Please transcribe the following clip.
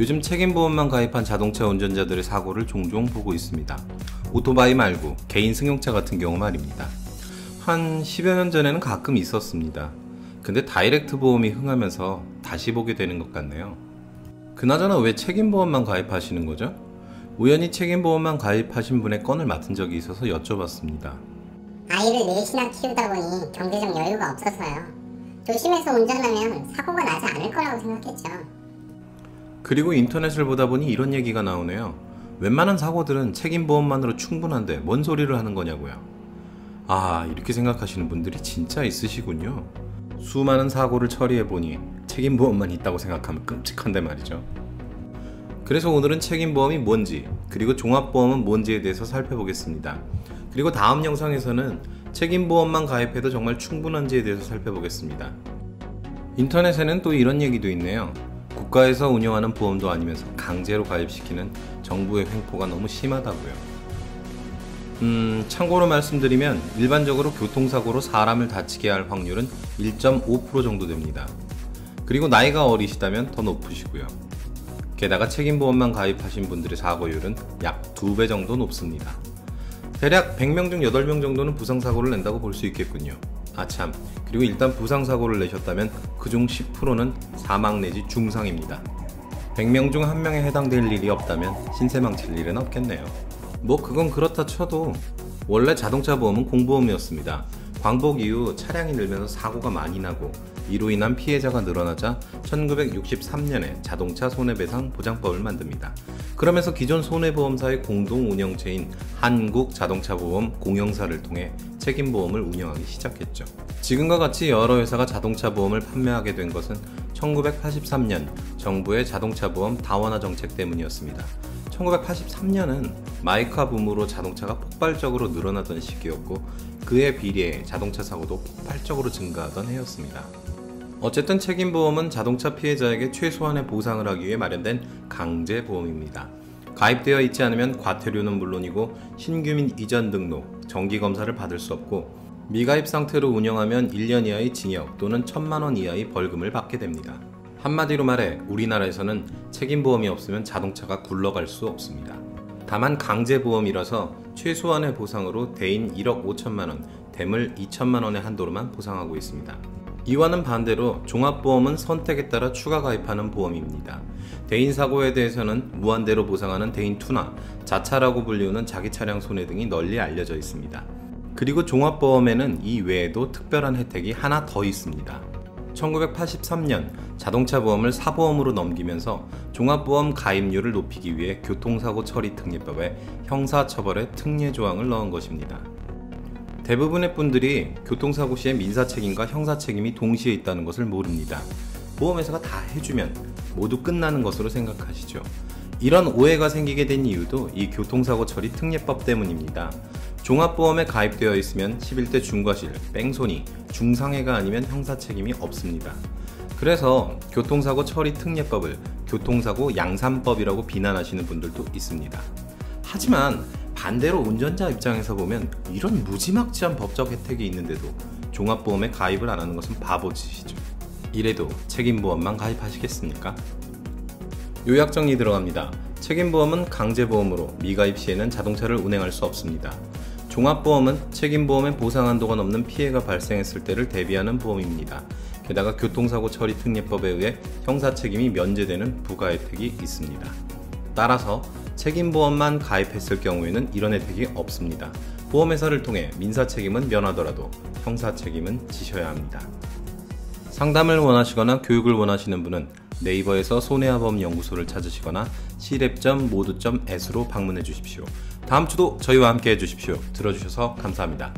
요즘 책임보험만 가입한 자동차 운전자들의 사고를 종종 보고 있습니다. 오토바이 말고 개인 승용차 같은 경우 말입니다. 한 10여 년 전에는 가끔 있었습니다. 근데 다이렉트 보험이 흥하면서 다시 보게 되는 것 같네요. 그나저나 왜 책임보험만 가입하시는 거죠? 우연히 책임보험만 가입하신 분의 건을 맡은 적이 있어서 여쭤봤습니다. 아이를 넷이나 키우다 보니 경제적 여유가 없어서요. 조심해서 운전하면 사고가 나지 않을 거라고 생각했죠. 그리고 인터넷을 보다 보니 이런 얘기가 나오네요. 웬만한 사고들은 책임보험만으로 충분한데 뭔 소리를 하는 거냐고요. 아, 이렇게 생각하시는 분들이 진짜 있으시군요. 수많은 사고를 처리해보니 책임보험만 있다고 생각하면 끔찍한데 말이죠. 그래서 오늘은 책임보험이 뭔지, 그리고 종합보험은 뭔지에 대해서 살펴보겠습니다. 그리고 다음 영상에서는 책임보험만 가입해도 정말 충분한지에 대해서 살펴보겠습니다. 인터넷에는 또 이런 얘기도 있네요. 국가에서 운영하는 보험도 아니면서 강제로 가입시키는 정부의 횡포가 너무 심하다고요. 참고로 말씀드리면 일반적으로 교통사고로 사람을 다치게 할 확률은 1.5% 정도 됩니다. 그리고 나이가 어리시다면 더 높으시고요. 게다가 책임보험만 가입하신 분들의 사고율은 약 2배 정도 높습니다. 대략 100명 중 8명 정도는 부상사고를 낸다고 볼 수 있겠군요. 아참, 그리고 일단 부상사고를 내셨다면 그중 10%는 사망 내지 중상입니다. 100명 중 1명에 해당될 일이 없다면 신세 망칠 일은 없겠네요. 뭐 그건 그렇다 쳐도 원래 자동차 보험은 공보험이었습니다. 광복 이후 차량이 늘면서 사고가 많이 나고 이로 인한 피해자가 늘어나자 1963년에 자동차 손해배상 보장법을 만듭니다. 그러면서 기존 손해보험사의 공동 운영체인 한국자동차보험 공영사를 통해 책임보험을 운영하기 시작했죠. 지금과 같이 여러 회사가 자동차 보험을 판매하게 된 것은 1983년 정부의 자동차보험 다원화 정책 때문이었습니다. 1983년은 마이카 붐으로 자동차가 폭발적으로 늘어나던 시기였고 그에 비례해 자동차 사고도 폭발적으로 증가하던 해였습니다. 어쨌든 책임보험은 자동차 피해자에게 최소한의 보상을 하기 위해 마련된 강제보험입니다. 가입되어 있지 않으면 과태료는 물론이고 신규민 이전 등록, 정기검사를 받을 수 없고 미가입 상태로 운영하면 1년 이하의 징역 또는 1,000만 원 이하의 벌금을 받게 됩니다. 한마디로 말해 우리나라에서는 책임보험이 없으면 자동차가 굴러갈 수 없습니다. 다만 강제보험이라서 최소한의 보상으로 대인 1억 5천만 원, 대물 2천만 원의 한도로만 보상하고 있습니다. 이와는 반대로 종합보험은 선택에 따라 추가 가입하는 보험입니다. 대인 사고에 대해서는 무한대로 보상하는 대인 투나, 자차라고 불리우는 자기 차량 손해 등이 널리 알려져 있습니다. 그리고 종합보험에는 이 외에도 특별한 혜택이 하나 더 있습니다. 1983년 자동차 보험을 사보험으로 넘기면서 종합보험 가입률을 높이기 위해 교통사고 처리 특례법에 형사처벌의 특례 조항을 넣은 것입니다. 대부분의 분들이 교통사고 시에 민사책임과 형사책임이 동시에 있다는 것을 모릅니다. 보험회사가 다 해주면 모두 끝나는 것으로 생각하시죠. 이런 오해가 생기게 된 이유도 이 교통사고 처리 특례법 때문입니다. 종합보험에 가입되어 있으면 11대 중과실, 뺑소니, 중상해가 아니면 형사책임이 없습니다. 그래서 교통사고 처리 특례법을 교통사고 양산법이라고 비난하시는 분들도 있습니다. 하지만 반대로 운전자 입장에서 보면 이런 무지막지한 법적 혜택이 있는데도 종합보험에 가입을 안 하는 것은 바보짓이죠. 이래도 책임보험만 가입하시겠습니까? 요약 정리 들어갑니다. 책임보험은 강제보험으로 미가입 시에는 자동차를 운행할 수 없습니다. 종합보험은 책임보험의 보상 한도가 넘는 피해가 발생했을 때를 대비하는 보험입니다. 게다가 교통사고 처리 특례법에 의해 형사책임이 면제되는 부가혜택이 있습니다. 따라서 책임보험만 가입했을 경우에는 이런 혜택이 없습니다. 보험회사를 통해 민사책임은 면하더라도 형사책임은 지셔야 합니다. 상담을 원하시거나 교육을 원하시는 분은 네이버에서 손해보험연구소를 찾으시거나 crep.modu.s로 방문해 주십시오. 다음 주도 저희와 함께 해주십시오. 들어주셔서 감사합니다.